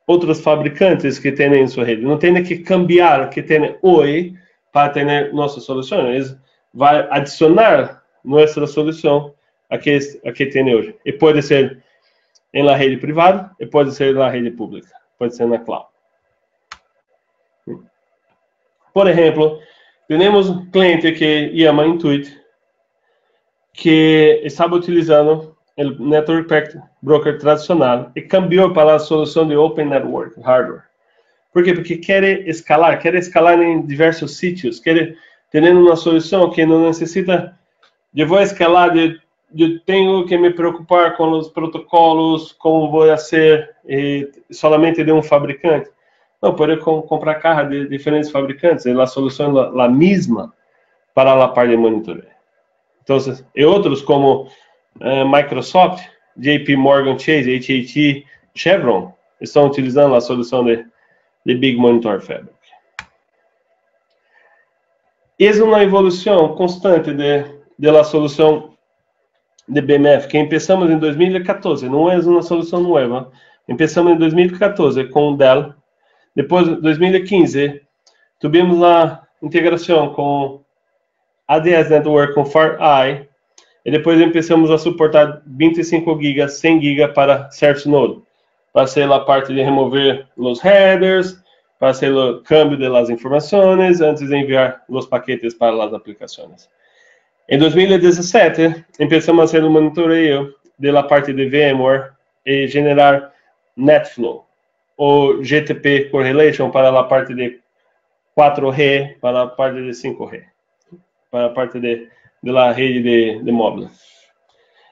outros fabricantes que têm em sua rede. Não tem que cambiar o que tem hoje para ter nossa solução. Eles vão adicionar nossa solução a que tem hoje. E pode ser em la rede privada e pode ser na rede pública. Pode ser na cloud. Por exemplo, temos um cliente que chama Intuit, que estava utilizando o Network Broker tradicional e cambiou para a solução de Open Network Hardware. Por quê? Porque quer escalar em diversos sítios, quer ter uma solução que não necessita de vou escalar, eu tenho que me preocupar com os protocolos, como vou fazer somente de um fabricante. Não, pode comprar carro de diferentes fabricantes, a solução é a mesma para a parte de monitoreio. Então, e outros como Microsoft, JP Morgan Chase, HHT, Chevron, estão utilizando a solução de Big Monitor Fabric. É uma evolução constante da solução de BMF, que começamos em 2014, não é uma solução nova. Começamos em 2014 com o Dell. Depois, em 2015, tivemos a integração com ADS Network, com FireEye, e depois começamos a suportar 25 GB, 100 GB para Service Node, para ser a parte de remover os headers, para ser o câmbio das informações, antes de enviar os paquetes para as aplicações. Em 2017, começamos a fazer o monitoreio da parte de VMware e generar NetFlow, ou GTP Correlation para a parte de 4G, para a parte de 5G, para a parte da rede de móvel.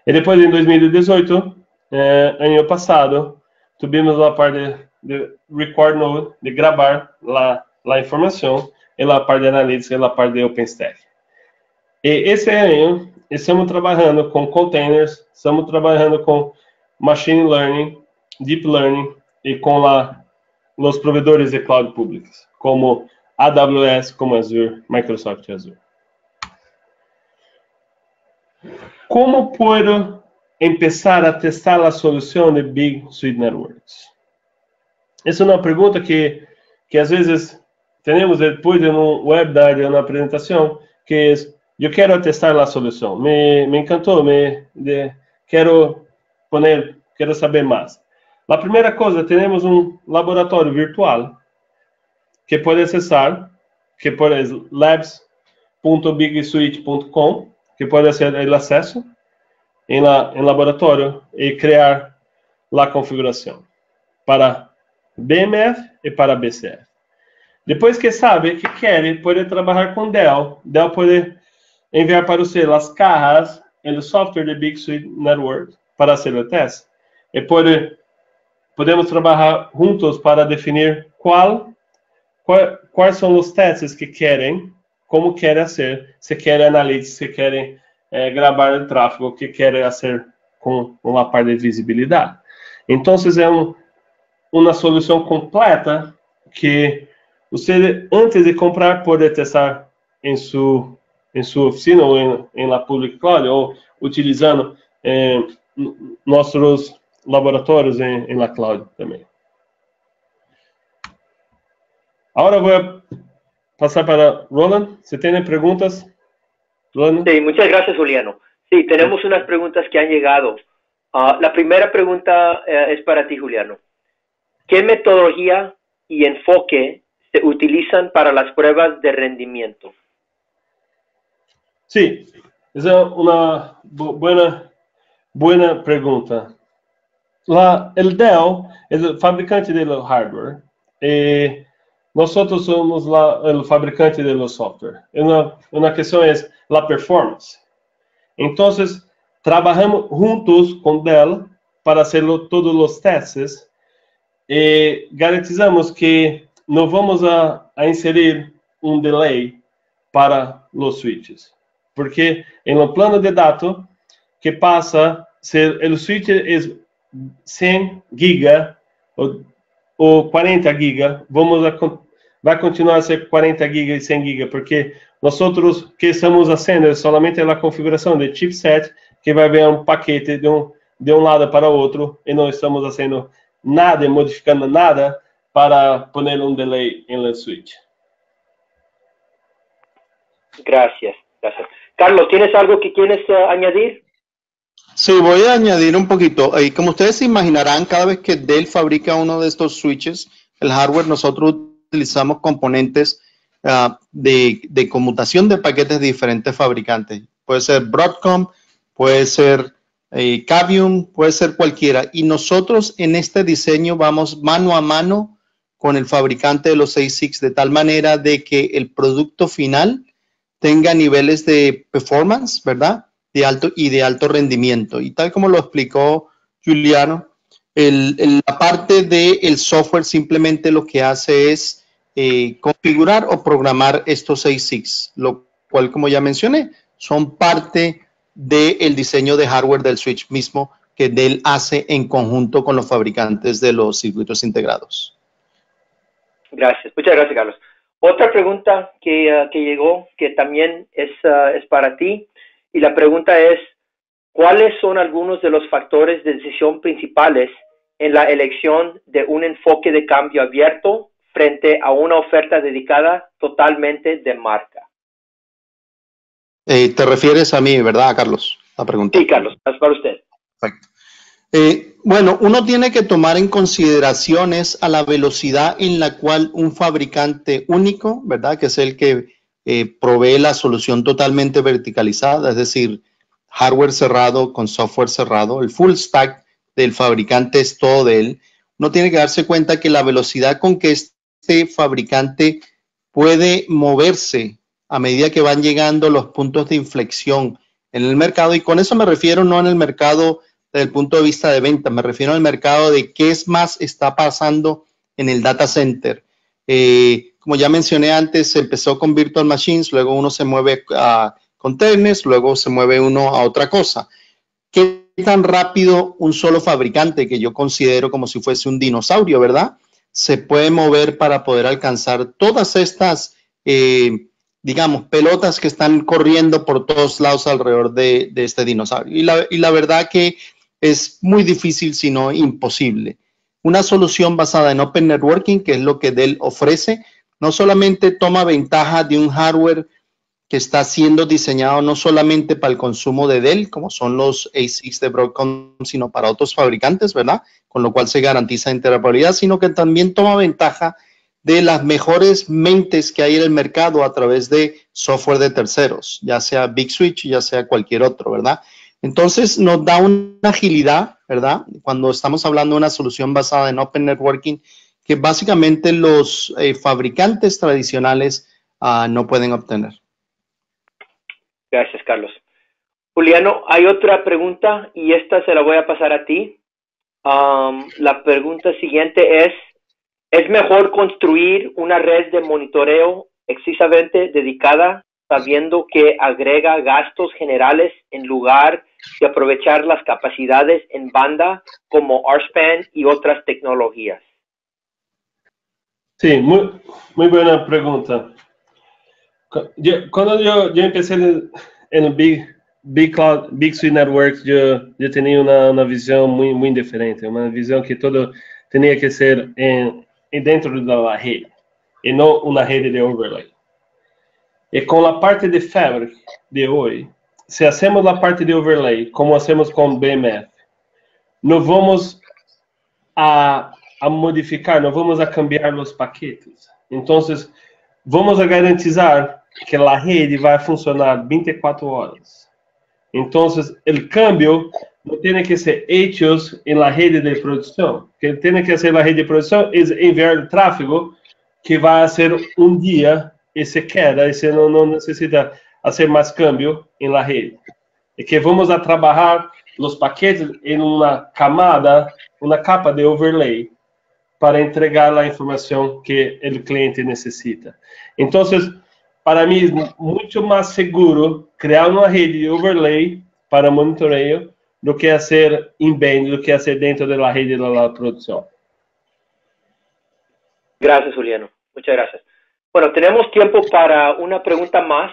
E depois, em 2018, ano passado, tivemos a parte de Record Node, de gravar a informação, e a parte de Analytics, e a parte de OpenStack. E esse ano, estamos trabalhando com containers, estamos trabalhando com Machine Learning, Deep Learning, e com os provedores de cloud públicos, como AWS, como Azure, Microsoft Azure. Como posso empezar a testar la solución de Big Suite Networks? Es una pregunta que a veces tenemos después de un webinar, de una presentación, que es, yo quiero testar la solución, me encantó, quiero saber más. La primera cosa, tenemos un laboratorio virtual que puede accesar, que puede es labs.bigswitch.com, que puede hacer el acceso en laboratorio y crear la configuración para BMF y para BCF. Después que sabe que quiere, puede trabajar con Dell. Dell puede enviar para usted las cajas en el software de Big Suite Network para hacer el test. Y podemos trabajar juntos para definir cuáles son los testes que quieren, cómo quiere hacer, si quiere analytics, si quiere grabar el tráfego, que quiere hacer con la parte de visibilidad. Entonces, es una solución completa que usted, antes de comprar, puede testar en su oficina o en la public cloud, o utilizando nuestros laboratorios en la cloud también. Ahora voy a pasar para Roland. Si tienen preguntas, Roland. Sí, muchas gracias, Juliano. Sí, tenemos unas preguntas que han llegado. La primera pregunta es para ti, Juliano. ¿Qué metodología y enfoque se utilizan para las pruebas de rendimiento? Sí, esa es una buena pregunta. El Dell es el fabricante de los hardware. Nosotros somos el fabricante de los software. Una cuestión es la performance. Entonces, trabajamos juntos con Dell para hacer todos los testes. Garantizamos que no vamos a inserir un delay para los switches. Porque en el plano de datos, ¿qué pasa si el switch es 100 gigas o 40 gigas? Va a continuar a ser 40 gigas y 100 gigas, porque nosotros, que estamos haciendo es solamente la configuración del chipset, que va a ver un paquete de un lado para otro, y no estamos haciendo nada, modificando nada, para poner un delay en el switch. Gracias. Carlos, ¿tienes algo que quieres añadir? Sí, voy a añadir un poquito. Como ustedes se imaginarán, cada vez que Dell fabrica uno de estos switches, el hardware, nosotros utilizamos componentes de conmutación de paquetes de diferentes fabricantes. Puede ser Broadcom, puede ser Cavium, puede ser cualquiera. Y nosotros en este diseño vamos mano a mano con el fabricante de los ASICs, de tal manera de que el producto final tenga niveles de performance, ¿verdad? De alto rendimiento. Y tal como lo explicó Juliano, la parte del software simplemente lo que hace es configurar o programar estos ASICs, lo cual, como ya mencioné, son parte del diseño de hardware del switch mismo que Dell hace en conjunto con los fabricantes de los circuitos integrados. Gracias, muchas gracias, Carlos. Otra pregunta que llegó, que también es para ti, y la pregunta es, ¿cuáles son algunos de los factores de decisión principales en la elección de un enfoque de cambio abierto frente a una oferta dedicada totalmente de marca? Te refieres a mí, ¿verdad, Carlos? La pregunta. Sí, Carlos, es para usted. Perfecto. Bueno, uno tiene que tomar en consideraciones a la velocidad en la cual un fabricante único, ¿verdad? Que es el que provee la solución totalmente verticalizada, es decir, hardware cerrado con software cerrado, el full stack del fabricante es todo de él. Uno tiene que darse cuenta que la velocidad con que este fabricante puede moverse a medida que van llegando los puntos de inflexión en el mercado, y con eso me refiero no en el mercado desde el punto de vista de venta, me refiero al mercado de qué es más está pasando en el data center. Como ya mencioné antes, se empezó con virtual machines, luego uno se mueve a containers, luego se mueve uno a otra cosa. ¿Qué tan rápido un solo fabricante, que yo considero como si fuese un dinosaurio, ¿verdad?, se puede mover para poder alcanzar todas estas digamos, pelotas que están corriendo por todos lados alrededor de este dinosaurio. Y la verdad que es muy difícil, si no imposible. Una solución basada en Open Networking, que es lo que Dell ofrece, no solamente toma ventaja de un hardware que está siendo diseñado no solamente para el consumo de Dell, como son los ASICs de Broadcom, sino para otros fabricantes, ¿verdad? Con lo cual se garantiza interoperabilidad, sino que también toma ventaja de las mejores mentes que hay en el mercado a través de software de terceros, ya sea Big Switch, ya sea cualquier otro, ¿verdad? Entonces nos da una agilidad, ¿verdad? Cuando estamos hablando de una solución basada en Open Networking, que básicamente los fabricantes tradicionales no pueden obtener. Gracias, Carlos. Juliano, hay otra pregunta y esta se la voy a pasar a ti. La pregunta siguiente ¿es mejor construir una red de monitoreo excesivamente dedicada sabiendo que agrega gastos generales en lugar de aprovechar las capacidades en banda como RSPAN y otras tecnologías? Sí, muy buena pregunta. Cuando yo empecé en el Big Cloud, Big Suite Networks, yo tenía una visión muy diferente, una visión que todo tenía que ser dentro de la red, y no una red de overlay. Y con la parte de Fabric de hoy, si hacemos la parte de overlay, como hacemos con BMF, no vamos a modificar, no vamos a cambiar los paquetes. Entonces, vamos a garantizar que a rede vai funcionar 24 horas. Então, o cambio não tem que ser hecho na rede de produção. O que tem que ser na rede de produção é enviar o tráfego que vai ser dia e se queda, e se não necessita fazer mais cambio na rede. E que vamos a trabalhar os paquetes em uma camada, uma capa de overlay, para entregar a informação que o cliente necessita. Então, para mim, é muito mais seguro criar uma rede de overlay para monitoreio do que fazer embed, do que fazer dentro da rede da produção. Gracias, Juliano. Muchas gracias. Bueno, tenemos tiempo para una pregunta más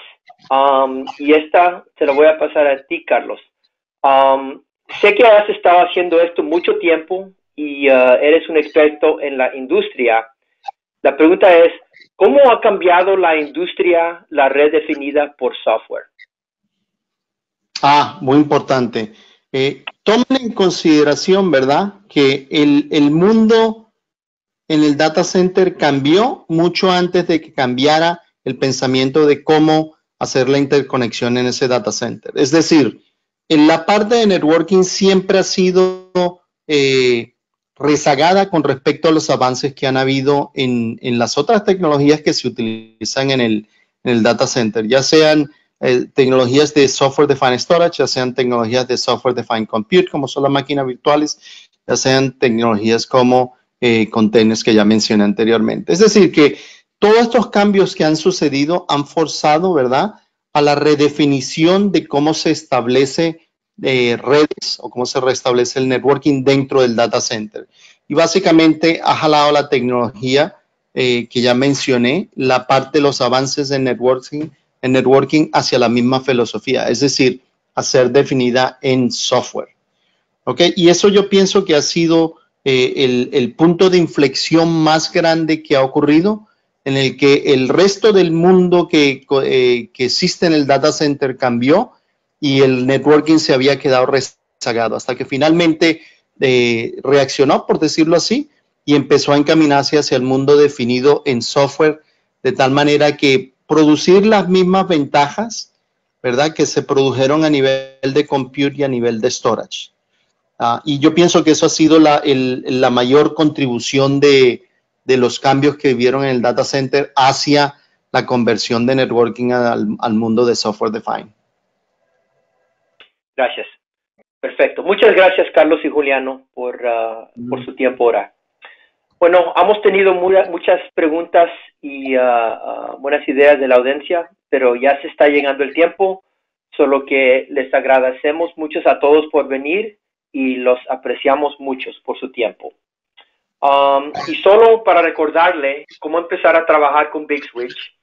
y esta se la voy a pasar a ti, Carlos. Sé que has estado haciendo esto mucho tiempo y eres un experto en la industria. La pregunta es, ¿cómo ha cambiado la industria la red definida por software? Muy importante. Tomen en consideración, ¿verdad?, que el mundo en el data center cambió mucho antes de que cambiara el pensamiento de cómo hacer la interconexión en ese data center. Es decir, en la parte de networking siempre ha sido rezagada con respecto a los avances que han habido en las otras tecnologías que se utilizan en el data center, ya sean tecnologías de software defined storage, ya sean tecnologías de software defined compute, como son las máquinas virtuales, ya sean tecnologías como containers que ya mencioné anteriormente. Es decir, que todos estos cambios que han sucedido han forzado, ¿verdad?, a la redefinición de cómo se establece redes o cómo se restablece el networking dentro del data center. Y básicamente ha jalado la tecnología que ya mencioné, la parte de los avances en networking hacia la misma filosofía, es decir, a ser definida en software. ¿Ok? Y eso yo pienso que ha sido el punto de inflexión más grande que ha ocurrido, en el que el resto del mundo que existe en el data center cambió y el networking se había quedado rezagado, hasta que finalmente reaccionó, por decirlo así, y empezó a encaminarse hacia el mundo definido en software, de tal manera que producir las mismas ventajas, ¿verdad?, que se produjeron a nivel de compute y a nivel de storage. Y yo pienso que eso ha sido la mayor contribución de los cambios que vivieron en el data center hacia la conversión de networking al mundo de software defined. Gracias. Perfecto. Muchas gracias, Carlos y Juliano, por su tiempo ahora. Bueno, hemos tenido muchas preguntas y buenas ideas de la audiencia, pero ya se está llegando el tiempo, solo que les agradecemos mucho a todos por venir y los apreciamos mucho por su tiempo. Y solo para recordarle cómo empezar a trabajar con Big Switch,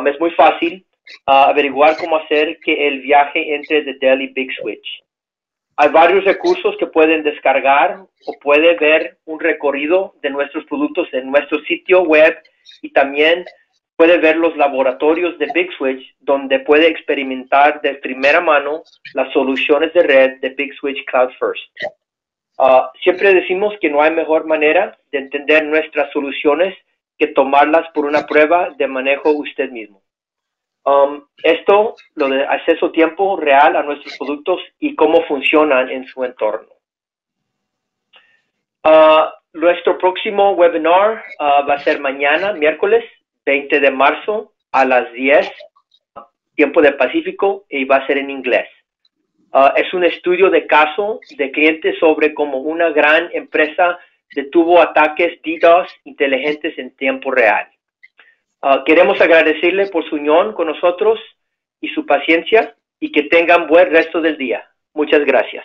es muy fácil. averiguar cómo hacer que el viaje entre de Dell y Big Switch. Hay varios recursos que pueden descargar o puede ver un recorrido de nuestros productos en nuestro sitio web y también puede ver los laboratorios de Big Switch donde puede experimentar de primera mano las soluciones de red de Big Switch Cloud First. Siempre decimos que no hay mejor manera de entender nuestras soluciones que tomarlas por una prueba de manejo usted mismo. Esto, lo de acceso a tiempo real a nuestros productos y cómo funcionan en su entorno. Nuestro próximo webinar va a ser mañana, miércoles 20 de marzo a las 10, tiempo del Pacífico, y va a ser en inglés. Es un estudio de caso de clientes sobre cómo una gran empresa detuvo ataques DDoS inteligentes en tiempo real. Queremos agradecerle por su unión con nosotros y su paciencia y que tengan buen resto del día. Muchas gracias.